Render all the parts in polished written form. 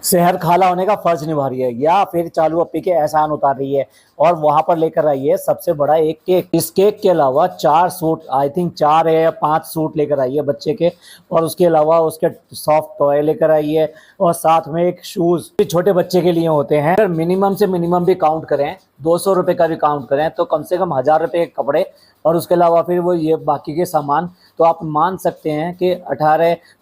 शहर खाला होने का फर्ज निभा रही है या फिर चालू अप्पी के एहसान उतार रही है और वहां पर लेकर आई है सबसे बड़ा एक केक। इस केक के अलावा 4 सूट, आई थिंक 4 है या 5 सूट लेकर आई है बच्चे के, और उसके अलावा उसके सॉफ्ट टॉय लेकर आई है और साथ में एक शूज छोटे बच्चे के लिए होते हैं। अगर मिनिमम से मिनिमम भी काउंट करें, 200 रुपए का भी काउंट करें, तो कम से कम 1000 रुपए के कपड़े और उसके अलावा फिर वो ये बाकी के सामान, तो आप मान सकते हैं कि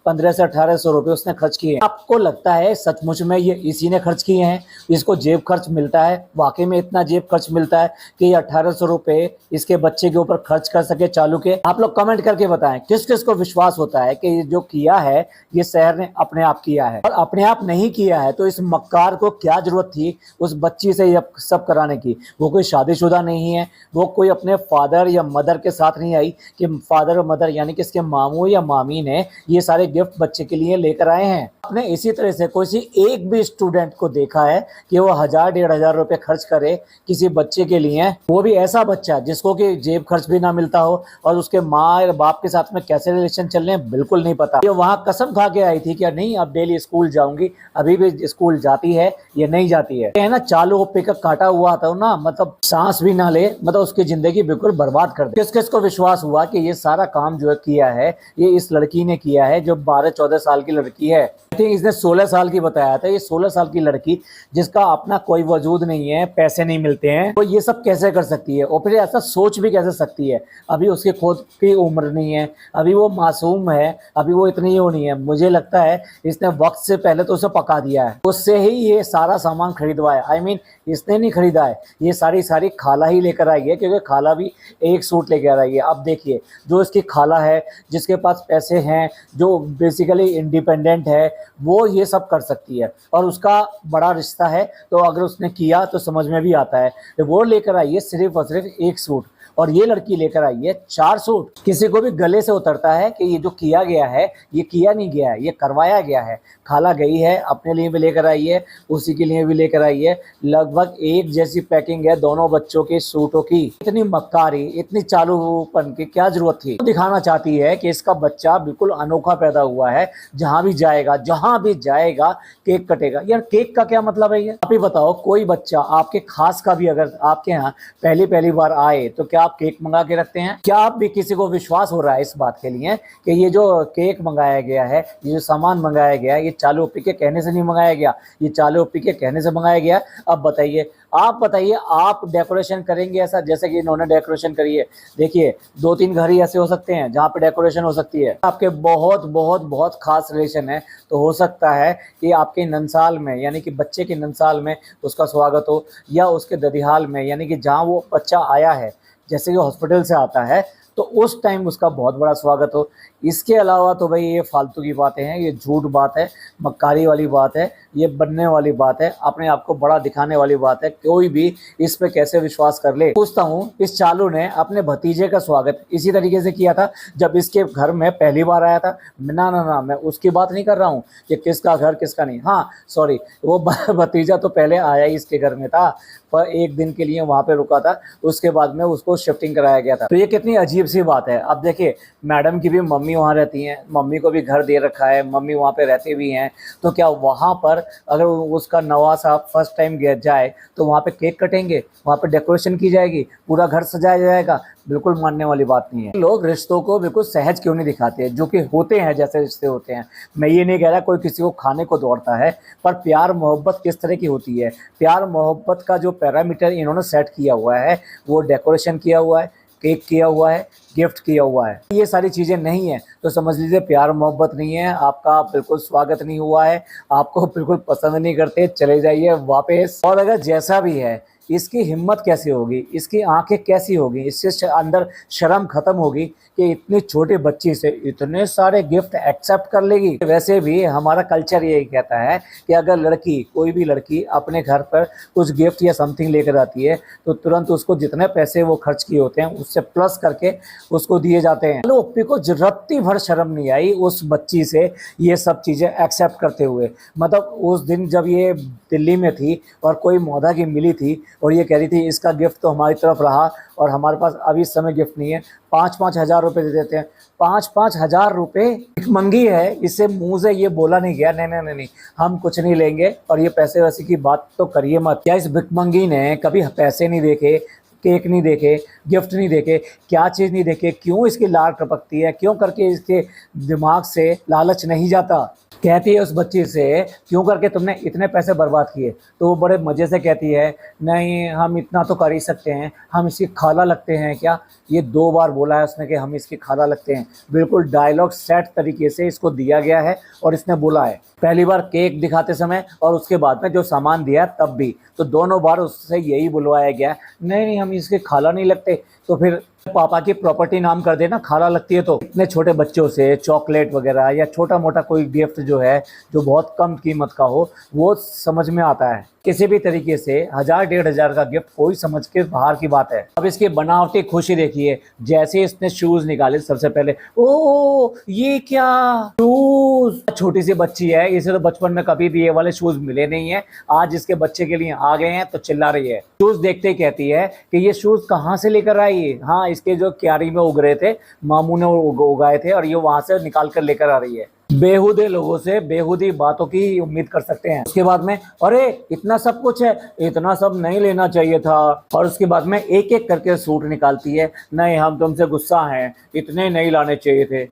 15 से 1800 रुपये उसने खर्च किए हैं। आपको लगता है सचमुच में ये इसी ने खर्च किए हैं? इसको जेब खर्च मिलता है? वाकई में इतना जेब खर्च मिलता है कि ये 1800 रुपये इसके बच्चे के ऊपर खर्च कर सके चालू के? आप लोग कमेंट करके बताएं किस किस को विश्वास होता है कि ये जो किया है ये शहर ने अपने आप किया है। और अपने आप नहीं किया है तो इस मक्कार को क्या जरूरत थी उस बच्ची से ये सब कराने की? वो कोई शादीशुदा नहीं है, वो कोई अपने फादर या मदर के साथ नहीं आई कि फादर और मदर यानी कि इसके मामू या मामी ने ये सारे गिफ्ट बच्चे के लिए लेकर आए हैं। आपने इसी तरह से कोई सी एक भी स्टूडेंट को देखा है कि वो 1000-1500 रुपए खर्च करे किसी बच्चे के लिए? वो भी ऐसा बच्चा जिसको कि जेब खर्च भी ना मिलता हो और उसके माँ और बाप के साथ में कैसे रिलेशन चल रहे हैं बिल्कुल नहीं पता। ये वहां कसम खा के आई थी कि नहीं अब डेली स्कूल जाऊंगी, अभी भी स्कूल जाती है ये नहीं जाती है ना। चालू पे का काटा हुआ था ना, मतलब सांस भी ना ले, मतलब उसकी जिंदगी बिल्कुल बर्बाद कर दे। किस किस को विश्वास हुआ कि ये सारा काम जो किया है ये इस लड़की ने किया है जो 12-14 साल की लड़की है? आई थिंक इसने 16 साल की बताया था। ये 16 साल की लड़की जिसका अपना कोई वजूद नहीं है, पैसे नहीं मिलते हैं, तो ये सब कैसे कर सकती है? और फिर ऐसा सोच भी कैसे सकती है? अभी उसकी खुद की उम्र नहीं है, अभी वो मासूम है, अभी वो इतनी ही नहीं है। मुझे लगता है इसने वक्त से पहले तो उसे पका दिया है, उससे ही ये सारा सामान खरीदवाया। आई मीन इसने नहीं खरीदा है, ये सारी खाला ही लेकर आई है, क्योंकि खाला भी एक सूट लेकर आई है। अब देखिए जो इसकी खाला है, जिसके पास पैसे हैं, जो बेसिकली इंडिपेंडेंट है, वो ये सब कर सकती है और उसका बड़ा रिश्ता है, तो अगर उसने किया तो समझ में भी आता है। तो वो लेकर आई है सिर्फ और सिर्फ एक सूट और ये लड़की लेकर आई है 4 सूट। किसी को भी गले से उतरता है कि ये जो किया गया है ये किया नहीं गया है, ये करवाया गया है। खाला गई है, अपने लिए भी लेकर आई है, उसी के लिए भी लेकर आई है। लगभग एक जैसी पैकिंग है दोनों बच्चों के सूटों की। इतनी मक्कारी, इतनी चालूपन की क्या जरूरत थी? तो दिखाना चाहती है कि इसका बच्चा बिल्कुल अनोखा पैदा हुआ है, जहां भी जाएगा केक कटेगा। यार केक का क्या मतलब है? ये आप ही बताओ, कोई बच्चा आपके खास का भी अगर आपके यहाँ पहली बार आए तो क्या आप केक मंगा के रखते हैं? क्या आप भी किसी को विश्वास हो रहा है इस बात के लिए कि ये जो केक मंगाया गया है, ये जो सामान मंगाया गया है, ये चालू ओपी के कहने से नहीं मंगाया गया, ये चालू ओपी के कहने से मंगाया गया? अब बताइए, आप डेकोरेशन करेंगे ऐसा जैसे कि इन्होंने डेकोरेशन करी है? देखिए 2-3 घर ही ऐसे हो सकते हैं जहाँ पे डेकोरेशन हो सकती है। आपके बहुत बहुत बहुत खास रिलेशन है तो हो सकता है कि आपके नंसाल में यानी कि बच्चे के नंसाल में उसका स्वागत हो, या उसके ददिहाल में यानी कि जहाँ वो बच्चा आया है, जैसे कि हॉस्पिटल से आता है तो उस टाइम उसका बहुत बड़ा स्वागत हो। इसके अलावा तो भाई ये फालतू की बातें हैं, ये झूठ बात है, मक्कारी वाली बात है, ये बनने वाली बात है, अपने आप को बड़ा दिखाने वाली बात है। कोई भी इस पे कैसे विश्वास कर ले? पूछता हूँ, इस चालू ने अपने भतीजे का स्वागत इसी तरीके से किया था जब इसके घर में पहली बार आया था। ना, मैं उसकी बात नहीं कर रहा हूँ कि किसका घर किसका नहीं। हाँ सॉरी, वो भतीजा तो पहले आया ही इसके घर में था, पर एक दिन के लिए वहाँ पे रुका था, उसके बाद में उसको शिफ्टिंग कराया गया था। तो ये कितनी अजीब सी बात है। अब देखिए मैडम की भी मम्मी वहाँ रहती हैं, मम्मी को भी घर दे रखा है, मम्मी वहाँ पे रहते भी हैं, तो क्या वहाँ पर अगर उसका नवासा फर्स्ट टाइम जाए तो वहाँ पे केक कटेंगे, वहाँ पे डेकोरेशन की जाएगी, पूरा घर सजाया जाएगा? बिल्कुल मानने वाली बात नहीं है। लोग रिश्तों को बिल्कुल सहज क्यों नहीं दिखाते हैं, जो कि होते हैं जैसे रिश्ते होते हैं। मैं ये नहीं कह रहा कोई किसी को खाने को दौड़ता है, पर प्यार मोहब्बत किस तरह की होती है? प्यार मोहब्बत का जो पैरामीटर इन्होंने सेट किया हुआ है, वो डेकोरेशन किया हुआ है, केक किया हुआ है, गिफ्ट किया हुआ है, ये सारी चीज़ें नहीं है तो समझ लीजिए प्यार मोहब्बत नहीं है, आपका बिल्कुल स्वागत नहीं हुआ है, आपको बिल्कुल पसंद नहीं करते, चले जाइए वापस। और अगर जैसा भी है, इसकी हिम्मत कैसी होगी, इसकी आंखें कैसी होगी, इससे अंदर शर्म खत्म होगी कि इतनी छोटी बच्ची से इतने सारे गिफ्ट एक्सेप्ट कर लेगी। वैसे भी हमारा कल्चर यही कहता है कि अगर लड़की, कोई भी लड़की अपने घर पर कुछ गिफ्ट या समथिंग लेकर आती है तो तुरंत उसको जितने पैसे वो खर्च किए होते हैं उससे प्लस करके उसको दिए जाते हैं। ओप्पी को रत्ती भर शर्म नहीं आई उस बच्ची से ये सब चीज़ें एक्सेप्ट करते हुए। मतलब उस दिन जब ये दिल्ली में थी और कोई मौदा की मिली थी और ये कह रही थी इसका गिफ्ट तो हमारी तरफ रहा और हमारे पास अभी इस समय गिफ्ट नहीं है, 5-5 हज़ार रुपये दे देते हैं। 5-5 हज़ार रुपये भिखमंगी है, इसे मुंह से ये बोला नहीं गया नहीं नहीं नहीं नहीं हम कुछ नहीं लेंगे और ये पैसे वैसे की बात तो करिए मत। क्या इस भिखमंगी ने कभी पैसे नहीं देखे, केक नहीं देखे, गिफ्ट नहीं देखे, क्या चीज़ नहीं देखे, क्यों इसकी लार टपकती है, क्यों करके इसके दिमाग से लालच नहीं जाता। कहती है उस बच्ची से क्यों करके तुमने इतने पैसे बर्बाद किए, तो वो बड़े मज़े से कहती है नहीं हम इतना तो कर ही सकते हैं, हम इसकी खाला लगते हैं क्या। ये 2 बार बोला है उसने कि हम इसकी खाला लगते हैं, बिल्कुल डायलॉग सेट तरीके से इसको दिया गया है और इसने बोला है। पहली बार केक दिखाते समय और उसके बाद में जो सामान दिया तब भी, तो दोनों बार उससे यही बुलवाया गया नहीं नहीं हम इसके खाला नहीं लगते। तो फिर पापा की प्रॉपर्टी नाम कर देना खाला लगती है। तो इतने छोटे बच्चों से चॉकलेट वगैरह या छोटा मोटा कोई गिफ्ट जो है जो बहुत कम कीमत का हो वो समझ में आता है। किसी भी तरीके से 1000-1500 का गिफ्ट कोई समझ के बाहर की बात है। अब इसकी बनावटी खुशी देखिए, जैसे इसने शूज निकाले सबसे पहले ओ ये क्या शूज, छोटी सी बच्ची है इसे तो बचपन में कभी भी ये वाले शूज मिले नहीं है, आज इसके बच्चे के लिए आ गए हैं तो चिल्ला रही है। शूज देखते ही कहती है कि ये शूज कहाँ से लेकर आई। हाँ इसके जो क्यारी में उग रहे थे, मामू ने उगाए थे और ये वहां से निकाल कर लेकर आ रही है। बेहुदे लोगों से बेहुदी बातों की उम्मीद कर सकते हैं। उसके बाद में अरे इतना सब कुछ है, इतना सब नहीं लेना चाहिए था। और उसके बाद में एक एक करके सूट निकालती है, नहीं हम तुमसे गुस्सा हैं, इतने नहीं लाने चाहिए थे।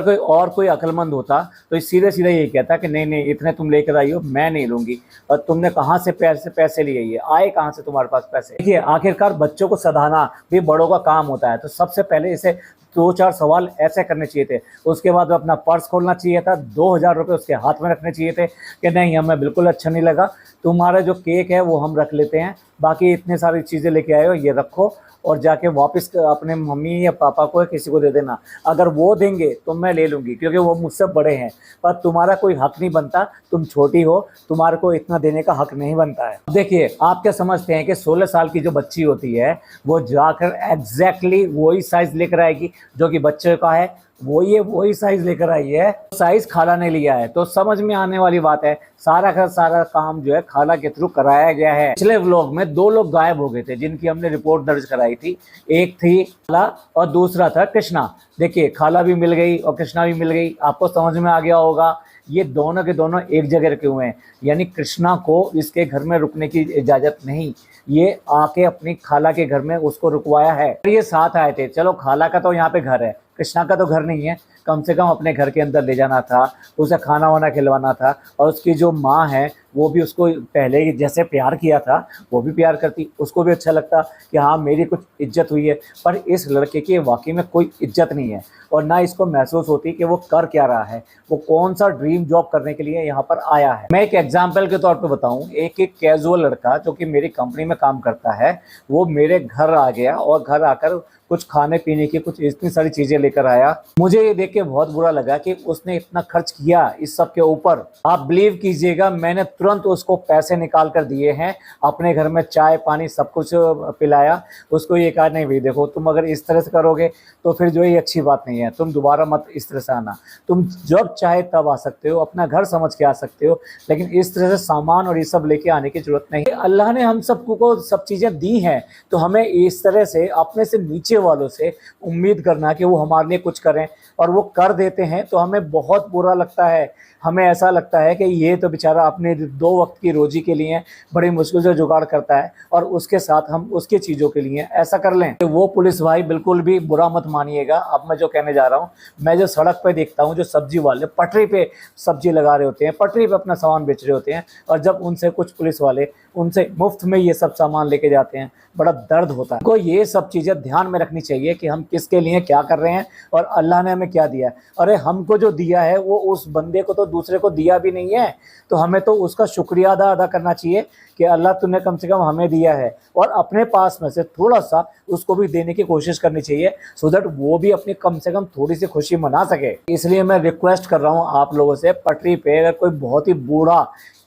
कोई अक्लमंद होता तो सीधे सीधे ये कहता कि नहीं नहीं इतने तुम लेकर आई हो, मैं नहीं लूंगी। और तुमने कहाँ से पैसे लिए, ये आए कहाँ से तुम्हारे पास पैसे। देखिए आखिरकार बच्चों को सधाना भी बड़ों का काम होता है, तो सबसे पहले इसे 2-4 सवाल ऐसे करने चाहिए थे। उसके बाद अपना पर्स खोलना चाहिए था, 2000 रुपये उसके हाथ में रखने चाहिए थे कि नहीं हमें बिल्कुल अच्छा नहीं लगा, तुम्हारा जो केक है वो हम रख लेते हैं, बाकी इतने सारी चीज़ें लेके आए हो ये रखो और जाके वापस अपने मम्मी या पापा को या किसी को दे देना। अगर वो देंगे तो मैं ले लूँगी क्योंकि वो मुझसे बड़े हैं, पर तुम्हारा कोई हक नहीं बनता, तुम छोटी हो, तुम्हारे को इतना देने का हक नहीं बनता है। देखिए आप क्या समझते हैं कि 16 साल की जो बच्ची होती है वो जाकर एग्जैक्टली वही साइज़ लेकर आएगी जो कि बच्चे का है, वही साइज लेकर आई है, साइज खाला ने लिया है। तो समझ में आने वाली बात है, सारा का सारा काम जो है खाला के थ्रू कराया गया है। पिछले व्लॉग में 2 लोग गायब हो गए थे जिनकी हमने रिपोर्ट दर्ज कराई थी, एक थी खाला और दूसरा था कृष्णा। देखिए खाला भी मिल गई और कृष्णा भी मिल गई, आपको समझ में आ गया होगा। ये दोनों के दोनों एक जगह रखे हुए हैं, यानी कृष्णा को इसके घर में रुकने की इजाज़त नहीं, ये आके अपनी खाला के घर में उसको रुकवाया है। ये साथ आए थे, चलो खाला का तो यहाँ पे घर है, कृष्णा का तो घर नहीं है, कम से कम अपने घर के अंदर ले जाना था, उसे खाना वाना खिलवाना था। और उसकी जो माँ है वो भी उसको पहले जैसे प्यार किया था वो भी प्यार करती, उसको भी अच्छा लगता कि हाँ मेरी कुछ इज्जत हुई है। पर इस लड़के की वाकई में कोई इज्जत नहीं है और ना इसको महसूस होती कि वो कर क्या रहा है, वो कौन सा ड्रीम जॉब करने के लिए यहाँ पर आया है। मैं एक एग्जाम्पल के तौर पर बताऊँ, एक कैजुअल लड़का जो कि मेरी कंपनी में काम करता है वो मेरे घर आ गया और घर आकर कुछ खाने पीने की कुछ इतनी सारी चीज़ें लेकर आया। मुझे ये देख के बहुत बुरा लगा कि उसने इतना खर्च किया इस सब के ऊपर। आप बिलीव कीजिएगा मैंने तुरंत उसको पैसे निकाल कर दिए हैं, अपने घर में चाय पानी सब कुछ पिलाया। उसको ये कहा नहीं भाई देखो तुम अगर इस तरह से करोगे तो फिर जो ये अच्छी बात नहीं है, तुम दोबारा मत इस तरह से आना, तुम जब चाहे तब आ सकते हो, अपना घर समझ के आ सकते हो, लेकिन इस तरह से सामान और ये सब लेके आने की जरूरत नहीं। अल्लाह ने हम सबको सब चीज़ें दी हैं, तो हमें इस तरह से अपने से नीचे वालों से उम्मीद करना कि वो हमारे लिए कुछ करें और वो कर देते हैं तो हमें बहुत बुरा लगता है। हमें ऐसा लगता है कि ये तो बेचारा अपने 2 वक्त की रोजी के लिए बड़ी मुश्किल से जुगाड़ करता है और उसके साथ हम उसकी चीज़ों के लिए ऐसा कर लें। तो वो पुलिस भाई बिल्कुल भी बुरा मत मानिएगा। अब मैं जो कहने जा रहा हूँ, मैं जो सड़क पे देखता हूँ जो सब्जी वाले पटरी पे सब्जी लगा रहे होते हैं, पटरी पे अपना सामान बेच रहे होते हैं, और जब उनसे कुछ पुलिस वाले उनसे मुफ्त में ये सब सामान लेके जाते हैं, बड़ा दर्द होता है। को ये सब चीज़ें ध्यान में रखनी चाहिए कि हम किसके लिए क्या कर रहे हैं और अल्लाह ने हमें क्या दिया है। अरे हमको जो दिया है वो उस बंदे को तो दूसरे को दिया भी नहीं है, तो हमें तो उसका शुक्रिया अदा करना चाहिए कि अल्लाह तूने कम से कम हमें दिया है, और अपने पास में से थोड़ा सा उसको भी देने की कोशिश करनी चाहिए सो दैट वो भी अपनी कम से कम थोड़ी सी खुशी मना सके। इसलिए मैं रिक्वेस्ट कर रहा हूँ आप लोगों से, पटरी पे अगर कोई बहुत ही बूढ़ा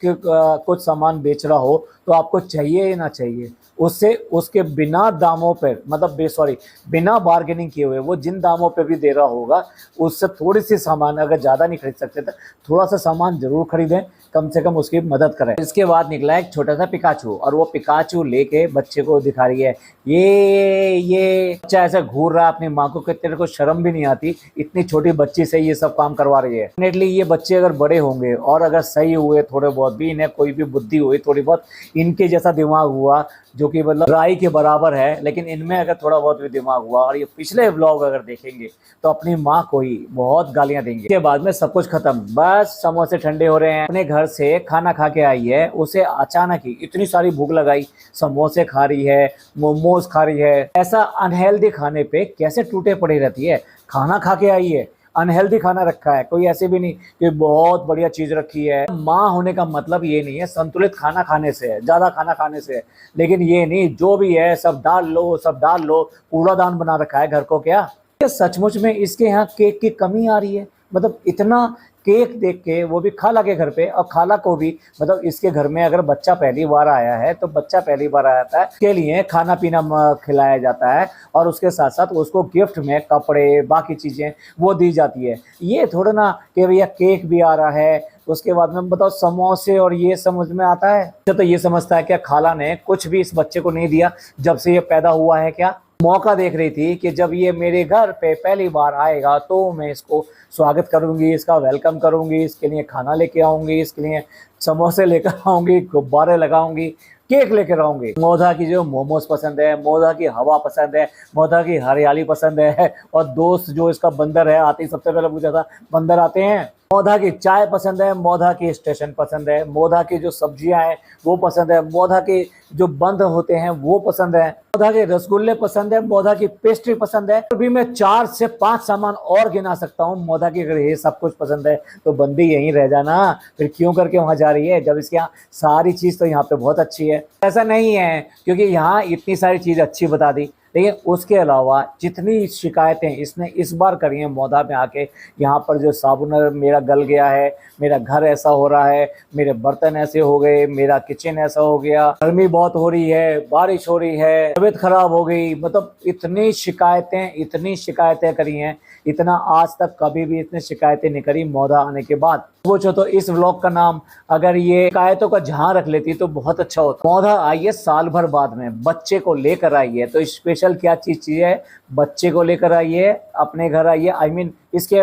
कुछ सामान बेच रहा हो तो आपको चाहिए ही ना चाहिए, उससे उसके बिना दामों पर मतलब सॉरी बिना बार्गेनिंग किए हुए वो जिन दामों पे भी दे रहा होगा उससे थोड़ी सी सामान, अगर ज़्यादा नहीं खरीद सकते तो थोड़ा सा सामान जरूर खरीदें, कम से कम उसकी मदद करें। इसके बाद निकला एक छोटा सा पिकाचू और वो पिकाचू लेके बच्चे को दिखा रही है, ये बच्चा ऐसा घूर रहा है अपनी माँ को कि तेरे को शर्म भी नहीं आती, इतनी छोटी बच्ची से ये सब काम करवा रही है। डेफिनेटली ये बच्चे अगर बड़े होंगे और अगर सही हुए थोड़े बहुत भी, इन्हें कोई भी बुद्धि हुई थोड़ी बहुत, इनके जैसा दिमाग हुआ जो कि मतलब राई के बराबर है, लेकिन इनमें अगर थोड़ा बहुत भी दिमाग हुआ और ये पिछले व्लॉग अगर देखेंगे तो अपनी माँ को ही बहुत गालियां देंगे। इसके बाद में सब कुछ खत्म, बस समोसे ठंडे हो रहे हैं, अपने घर से खाना खा के आई है, उसे अचानक ही इतनी सारी भूख लगाई, समोसे खा रही है, मोमोज खा रही है। ऐसा अनहेल्दी खाने पे कैसे टूटे पड़ी रहती है, खाना खा के आई है, अनहेल्दी खाना रखा है, कोई ऐसे भी नहीं कि बहुत बढ़िया चीज रखी है। माँ होने का मतलब ये नहीं है संतुलित खाना खाने से है, ज्यादा खाना खाने से है, लेकिन ये नहीं जो भी है सब डाल लो, सब डाल लो, कूड़ादान बना रखा है घर को क्या। सचमुच में इसके यहाँ केक की कमी आ रही है, मतलब इतना केक देख के, वो भी खाला के घर पे, और खाला को भी मतलब इसके घर में अगर बच्चा पहली बार आया है तो बच्चा पहली बार आया था उसके लिए खाना पीना खिलाया जाता है और उसके साथ साथ उसको गिफ्ट में कपड़े बाकी चीजें वो दी जाती है। ये थोड़ा ना कि भैया केक भी आ रहा है उसके बाद में बताओ समोसे और ये समझ में आता है। तो ये समझता है क्या खाला ने कुछ भी इस बच्चे को नहीं दिया जब से ये पैदा हुआ है, क्या मौका देख रही थी कि जब ये मेरे घर पे पहली बार आएगा तो मैं इसको स्वागत करूंगी, इसका वेलकम करूंगी, इसके लिए खाना लेके आऊंगी, इसके लिए समोसे लेकर आऊंगी, गुब्बारे लगाऊंगी, केक लेकर आऊंगी। मोधा की जो मोमोज पसंद है, मोधा की हवा पसंद है, मोधा की हरियाली पसंद है, और दोस्त जो इसका बंदर है, आते ही सबसे पहले पूछा था बंदर आते हैं। मोधा की चाय पसंद है, मोधा की स्टेशन पसंद है, मोधा की जो सब्जियां हैं वो पसंद है, मोधा के जो बंद होते हैं वो पसंद है, मोधा के रसगुल्ले पसंद है, मोधा की पेस्ट्री पसंद है। तो भी मैं 4 से 5 सामान और गिना सकता हूँ। मोधा की अगर ये सब कुछ पसंद है तो बंदी यहीं रह जाना, फिर क्यों करके वहां जा रही है जब इसके यहाँ सारी चीज तो यहाँ पे बहुत अच्छी है। ऐसा नहीं है क्योंकि यहाँ इतनी सारी चीज अच्छी बता दी, लेकिन उसके अलावा जितनी शिकायतें इसने इस बार करी हैं मोधा में आके, यहाँ पर जो साबुन मेरा गल गया है, मेरा घर ऐसा हो रहा है, मेरे बर्तन ऐसे हो गए, मेरा किचन ऐसा हो गया, गर्मी बहुत हो रही है, बारिश हो रही है, तबीयत खराब हो गई, मतलब इतनी शिकायतें करी हैं, इतना आज तक कभी भी इतनी शिकायतें नहीं करी मोधा आने के बाद। पूछो तो इस व्लॉग का नाम अगर ये शिकायतों का जहां रख लेती तो बहुत अच्छा होता। मोधा आई है साल भर बाद में, बच्चे को लेकर आई है, तो स्पेशल क्या चीज है, बच्चे को लेकर आई है, अपने घर आई है, आई मीन इसके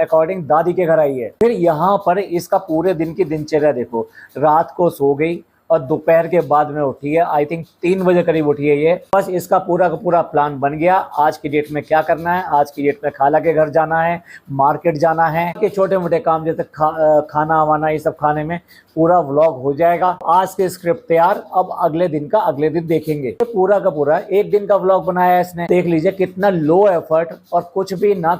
अकॉर्डिंग दादी के घर आई है। फिर यहाँ पर इसका पूरे दिन की दिनचर्या देखो, रात को सो गई और दोपहर के बाद में उठी है, आई थिंक 3 बजे करीब उठी है ये। बस इसका पूरा का पूरा प्लान बन गया, आज की डेट में क्या करना है, आज की डेट में खाला के घर जाना है, मार्केट जाना है, के छोटे मोटे काम जैसे खाना वाना ये सब खाने में पूरा व्लॉग हो जाएगा। आज के स्क्रिप्ट तैयार, अब अगले दिन का अगले दिन देखेंगे। पूरा का पूरा एक दिन का व्लॉग बनाया है इसने, देख लीजिए कितना लो एफर्ट और कुछ भी ना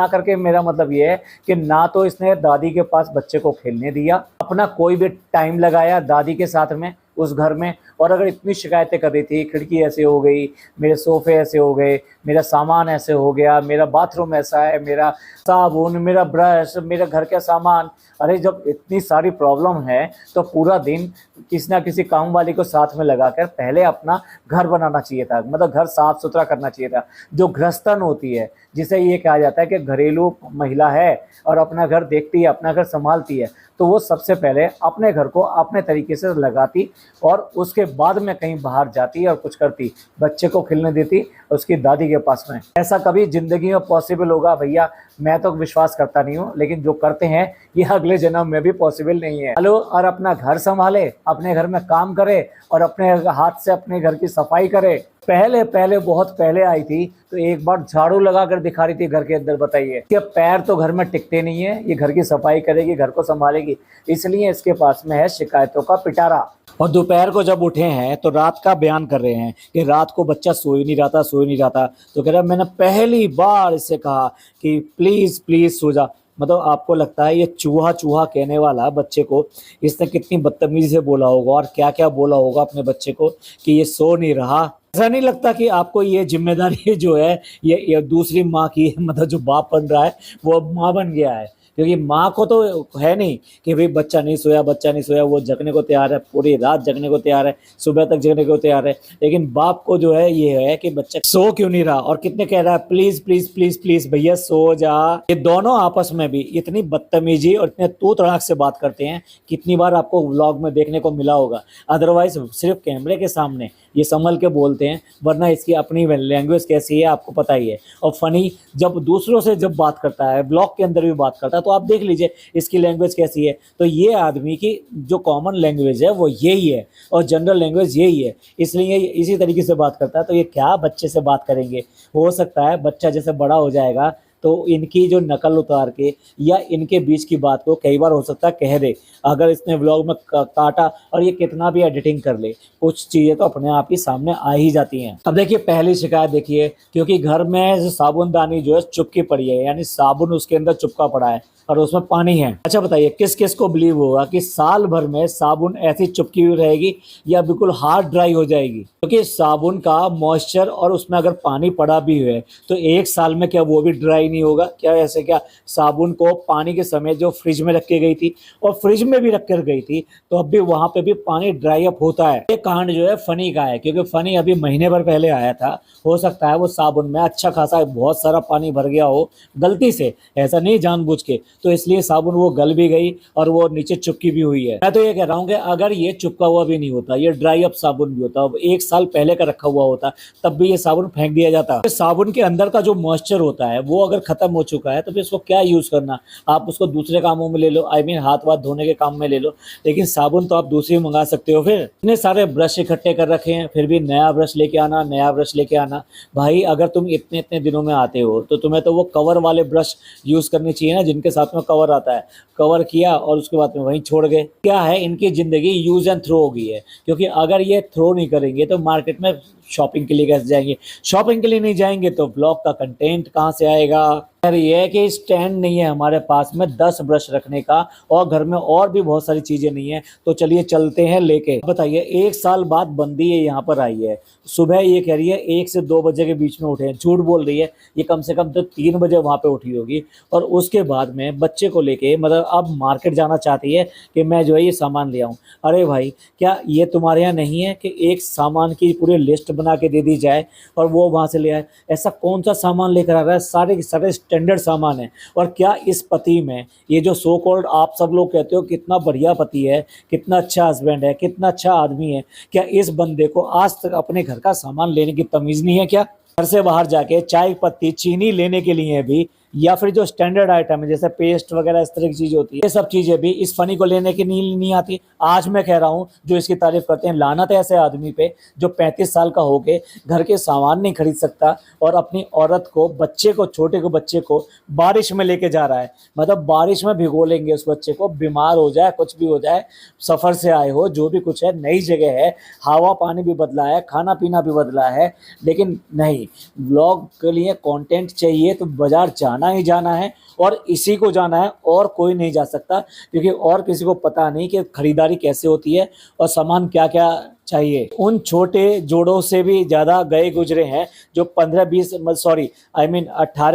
करके मेरा मतलब ये है कि ना तो इसने दादी के पास बच्चे को खेलने दिया, अपना कोई भी टाइम लगाया दादी के साथ में उस घर में। और अगर इतनी शिकायतें कर रही थी, खिड़की ऐसे हो गई, मेरे सोफे ऐसे हो गए, मेरा सामान ऐसे हो गया, मेरा बाथरूम ऐसा है, मेरा साबुन, मेरा ब्रश, मेरा घर का सामान, अरे जब इतनी सारी प्रॉब्लम है तो पूरा दिन किसी ना किसी काम वाली को साथ में लगाकर पहले अपना घर बनाना चाहिए था, मतलब घर साफ सुथरा करना चाहिए था। जो गृहस्थन होती है जिसे ये कहा जाता है कि घरेलू महिला है और अपना घर देखती है, अपना घर संभालती है, तो वो सबसे पहले अपने घर को अपने तरीके से लगाती और उसके बाद में कहीं बाहर जाती और कुछ करती, बच्चे को खेलने देती उसकी दादी के पास में। ऐसा कभी जिंदगी में पॉसिबल होगा भैया, मैं तो विश्वास करता नहीं हूँ, लेकिन जो करते हैं ये अगले जन्म में भी पॉसिबल नहीं है। चलो और अपना घर संभाले, अपने घर में काम करे और अपने हाथ से अपने घर की सफाई करे। पहले बहुत पहले आई थी तो एक बार झाड़ू लगा कर दिखा रही थी घर के अंदर, बताइए कि पैर तो घर में टिकते नहीं है, ये घर की सफाई करेगी, घर को संभालेगी, इसलिए इसके पास में है शिकायतों का पिटारा। और दोपहर को जब उठे हैं तो रात का बयान कर रहे हैं कि रात को बच्चा सो ही नहीं रहा था, तो कह रहा मैंने पहली बार इससे कहा कि प्लीज सो जा। मतलब आपको लगता है ये चूहा कहने वाला बच्चे को इसने कितनी बदतमीजी से बोला होगा और क्या क्या बोला होगा अपने बच्चे को कि ये सो नहीं रहा। ऐसा नहीं लगता कि आपको ये जिम्मेदारी जो है ये दूसरी माँ की, मतलब जो बाप बन रहा है वो अब माँ बन गया है, क्योंकि माँ को तो है नहीं कि भाई बच्चा नहीं सोया, बच्चा नहीं सोया, वो जगने को तैयार है, पूरी रात जगने को तैयार है, सुबह तक जगने को तैयार है। लेकिन बाप को जो है ये है कि बच्चा सो क्यों नहीं रहा, और कितने कह रहा है प्लीज प्लीज प्लीज प्लीज भैया सो जा। ये दोनों आपस में भी इतनी बदतमीजी और इतने तू तड़ाक से बात करते हैं, कितनी बार आपको व्लॉग में देखने को मिला होगा। अदरवाइज सिर्फ कैमरे के सामने ये संभल के बोलते हैं, वरना इसकी अपनी लैंग्वेज कैसी है आपको पता ही है। और फनी जब दूसरों से जब बात करता है, ब्लॉग के अंदर भी बात करता है, तो आप देख लीजिए इसकी लैंग्वेज कैसी है। तो ये आदमी की जो कॉमन लैंग्वेज है वो यही है, और जनरल लैंग्वेज यही है, इसलिए ये इसी तरीके से बात करता है। तो ये क्या बच्चे से बात करेंगे, हो सकता है बच्चा जैसे बड़ा हो जाएगा तो इनकी जो नकल उतार के या इनके बीच की बात को कई बार हो सकता है कह दे, अगर इसने व्लॉग में काटा और ये कितना भी एडिटिंग कर ले, कुछ चीज़ें तो अपने आप ही सामने आ ही जाती हैं। अब देखिए पहली शिकायत देखिए, क्योंकि घर में साबुनदानी जो है चुपकी पड़ी है, यानी साबुन उसके अंदर चुपका पड़ा है और उसमें पानी है। अच्छा बताइए किस किस को बिलीव होगा कि साल भर में साबुन ऐसी चुपकी हुई रहेगी या बिल्कुल हार्ड ड्राई हो जाएगी? क्योंकि साबुन का मॉइस्चर और उसमें अगर पानी पड़ा भी है तो एक साल में क्या वो भी ड्राई नहीं होगा क्या? ऐसे क्या साबुन को पानी के समय जो फ्रिज में रख के गई थी और फ्रिज में भी रख कर गई थी तो अब भी वहां पे भी पानी ड्राई अप होता है। ये कांड जो है फनी का है, क्योंकि फनी अभी महीने भर पहले आया था। हो सकता है वो साबुन में अच्छा खासा बहुत सारा पानी भर गया हो गलती से, ऐसा नहीं जानबूझ के, तो इसलिए साबुन वो गल भी गई और वो नीचे चुपकी भी हुई है। मैं तो ये कह रहा हूँ कि अगर ये चुपका हुआ भी नहीं होता, ये ड्राई अप साबुन भी होता, एक साल पहले का रखा हुआ होता, तब भी ये साबुन फेंक दिया जाता। साबुन के अंदर का जो मॉइस्चर होता है वो अगर खत्म हो चुका है तो फिर इसको क्या यूज करना, आप उसको दूसरे कामों में ले लो, आई मीन हाथ वाथ धोने के काम में ले लो, लेकिन साबुन तो आप दूसरी मंगा सकते हो। फिर इतने सारे ब्रश इकट्ठे कर रखे हैं, फिर भी नया ब्रश लेके आना, नया ब्रश लेके आना। भाई अगर तुम इतने इतने दिनों में आते हो तो तुम्हें तो वो कवर वाले ब्रश यूज करने चाहिए ना, जिनके साथ में कवर आता है। कवर किया और उसके बाद में वहीं छोड़ गए। क्या है इनकी जिंदगी यूज एंड थ्रो हो गई है, क्योंकि अगर ये थ्रो नहीं करेंगे तो मार्केट में शॉपिंग के लिए कैसे जाएंगे, शॉपिंग के लिए नहीं जाएंगे तो ब्लॉग का कंटेंट कहाँ से आएगा। यार ये है कि स्टैंड नहीं है हमारे पास में 10 ब्रश रखने का, और घर में और भी बहुत सारी चीजें नहीं है, तो चलिए चलते हैं लेके। बताइए एक साल बाद बंदी ये यहाँ पर आई है, सुबह ये कह रही है 1 से 2 बजे के बीच में उठे हैं, झूठ बोल रही है, ये कम से कम तो 3 बजे वहाँ पे उठी होगी। और उसके बाद में बच्चे को लेके मतलब अब मार्केट जाना चाहती है कि मैं जो है ये सामान ले आऊँ। अरे भाई क्या ये तुम्हारे यहाँ नहीं है कि एक सामान की पूरी लिस्ट बना के दे दी जाए और वो वहाँ से ले आए? ऐसा कौन सा सामान लेकर आ रहा है? सारे के सारे स्टैंडर्ड सामान है। और क्या इस पति में ये जो सो कॉल्ड आप सब लोग कहते हो कितना बढ़िया पति है, कितना अच्छा हस्बैंड है, कितना अच्छा आदमी है, क्या इस बंदे को आज तक अपने घर का सामान लेने की तमीज नहीं है क्या? घर से बाहर जाके चाय पत्ती चीनी लेने के लिए भी, या फिर जो स्टैंडर्ड आइटम है जैसे पेस्ट वगैरह इस तरह की चीज़ होती है, ये सब चीज़ें भी इस फनी को लेने की नहीं आती। आज मैं कह रहा हूँ जो इसकी तारीफ करते हैं, लानत है ऐसे आदमी पे जो 35 साल का होके घर के सामान नहीं खरीद सकता और अपनी औरत को, बच्चे को, छोटे को बच्चे को बारिश में लेके जा रहा है। मतलब बारिश में भिगो लेंगे उस बच्चे को, बीमार हो जाए, कुछ भी हो जाए, सफ़र से आए हो, जो भी कुछ है, नई जगह है, हवा पानी भी बदला है, खाना पीना भी बदला है, लेकिन नहीं, व्लॉग के लिए कंटेंट चाहिए तो बाजार जाना ही जाना है, और इसी को जाना है, और कोई नहीं जा सकता, क्योंकि और किसी को पता नहीं कि खरीदारी कैसे होती है और सामान क्या क्या चाहिए। उन छोटे जोड़ों से भी ज़्यादा गए गुजरे हैं जो 18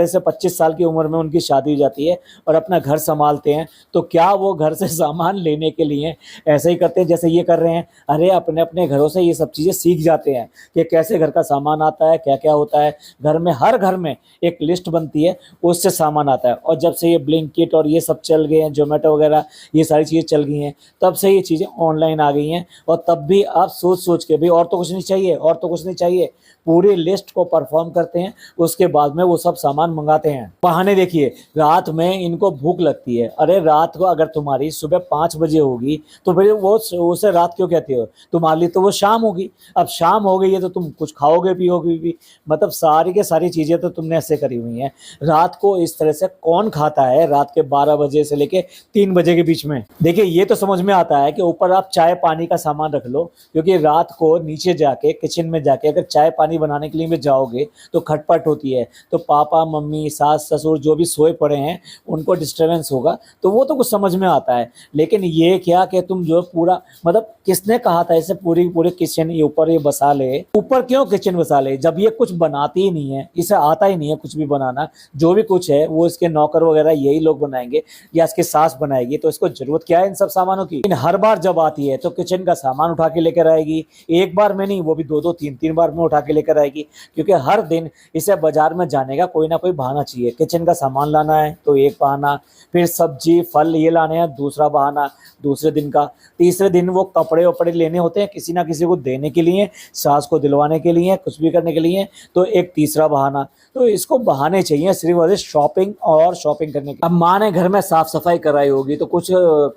से 25 साल की उम्र में उनकी शादी हो जाती है और अपना घर संभालते हैं। तो क्या वो घर से सामान लेने के लिए ऐसे ही करते हैं जैसे ये कर रहे हैं? अरे अपने अपने घरों से ये सब चीज़ें सीख जाते हैं कि कैसे घर का सामान आता है, क्या क्या होता है। घर में, हर घर में एक लिस्ट बनती है, उससे सामान आता है। और जब से ये ब्लिंकिट और ये सब चल गए हैं, जोमेटो वगैरह ये सारी चीज़ें चल गई हैं, तब से ये चीज़ें ऑनलाइन आ गई हैं। और तब भी आप सोच सोच के भी और तो कुछ नहीं चाहिए, और तो कुछ नहीं चाहिए, पूरी लिस्ट को परफॉर्म करते हैं, उसके बाद में वो सब सामान मंगाते हैं। बहाने देखिए, रात में इनको भूख लगती है। अरे रात को अगर तुम्हारी सुबह 5 बजे होगी तो फिर वो उसे रात क्यों कहते हो? तुम्हारे लिए तो वो शाम होगी। अब शाम हो गई है तो तुम कुछ खाओगे पियोगे भी, मतलब सारी के सारी चीज़ें तो तुमने ऐसे करी हुई हैं। रात को इस तरह से कौन खाता है रात के 12 बजे से लेके 3 बजे के बीच में? देखिए ये तो समझ में आता है कि ऊपर आप चाय पानी का सामान रख लो, क्योंकि रात को नीचे जाके किचन में जाके अगर चाय पानी बनाने के लिए भी जाओगे तो खटपट होती है, तो पापा मम्मी सास ससुर जो भी सोए पड़े हैं उनको डिस्टर्बेंस होगा, तो वो तो कुछ समझ में आता है। लेकिन ये क्या कि तुम जो पूरा मतलब किसने कहा था इसे पूरी पूरी किचन ये ऊपर ये बसा ले, ऊपर क्यों किचन बसा ले जब ये कुछ बनाती ही नहीं है, इसे आता ही नहीं है कुछ भी बनाना। जो भी कुछ है वो इसके नौकर वगैरह यही लोग बनाएंगे या इसकी सास बनाएगी, तो इसको जरूरत क्या है इन सब सामानों की। इन हर बार जब आती है तो किचन का सामान उठा के लेकर आएगी, एक बार में नहीं वो भी दो दो तीन तीन बार में उठा के लेकर आएगी, क्योंकि हर दिन इसे बाजार में जाने का कोई ना कोई बहाना चाहिए। किचन का सामान लाना है तो एक बहाना, फिर सब्जी फल ये लाने हैं दूसरा बहाना दूसरे दिन का, तीसरे दिन वो कपड़े वपड़े लेने होते हैं किसी ना किसी को देने के लिए, सास को दिलवाने के लिए, कुछ भी करने के लिए, तो एक तीसरा बहाना। तो इसको बहाने चाहिए सिर्फ और सिर्फ शॉपिंग और शॉपिंग करने के। अब माँ ने घर में साफ सफाई कराई होगी तो कुछ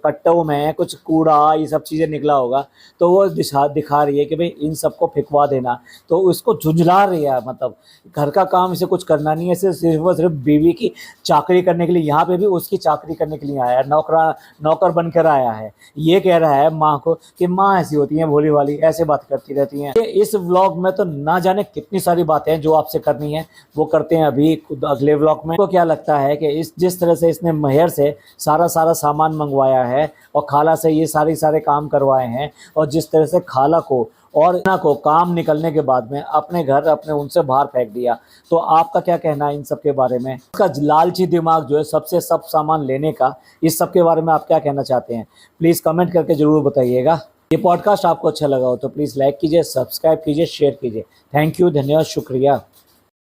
कट्टों में कुछ कूड़ा ये सब चीज़ें निकला होगा, तो वो दिखा रही है कि भाई इन सबको फेंकवा देना, तो उसको झुंझला रही है। मतलब घर का काम इसे कुछ करना नहीं है, सिर्फ और सिर्फ बीवी की चाकरी करने के लिए, यहाँ पे भी उसकी चाकरी करने के लिए आया है, नौकर बनकर आया है। ये कह रहा है माँ को कि माँ ऐसी होती है भोली वाली, ऐसे बात करती रहती हैं। इस व्लॉग में तो ना जाने कितनी सारी बातें हैं जो आपसे करनी है, वो करते हैं अभी खुद अगले व्लॉग में। तो क्या लगता है कि इस जिस तरह से इसने मेहर से सारा सामान मंगवाया है और खाला से ये सारे काम करवाए हैं, और जिस तरह से खाला को और ना को काम निकलने के बाद में अपने घर अपने उनसे बाहर फेंक दिया, तो आपका क्या कहना है इन सब के बारे में? इसका लालची दिमाग जो है सबसे सब सामान लेने का, इस सब के बारे में आप क्या कहना चाहते हैं? प्लीज़ कमेंट करके ज़रूर बताइएगा। ये पॉडकास्ट आपको अच्छा लगा हो तो प्लीज़ लाइक कीजिए, सब्सक्राइब कीजिए, शेयर कीजिए। थैंक यू, धन्यवाद, शुक्रिया।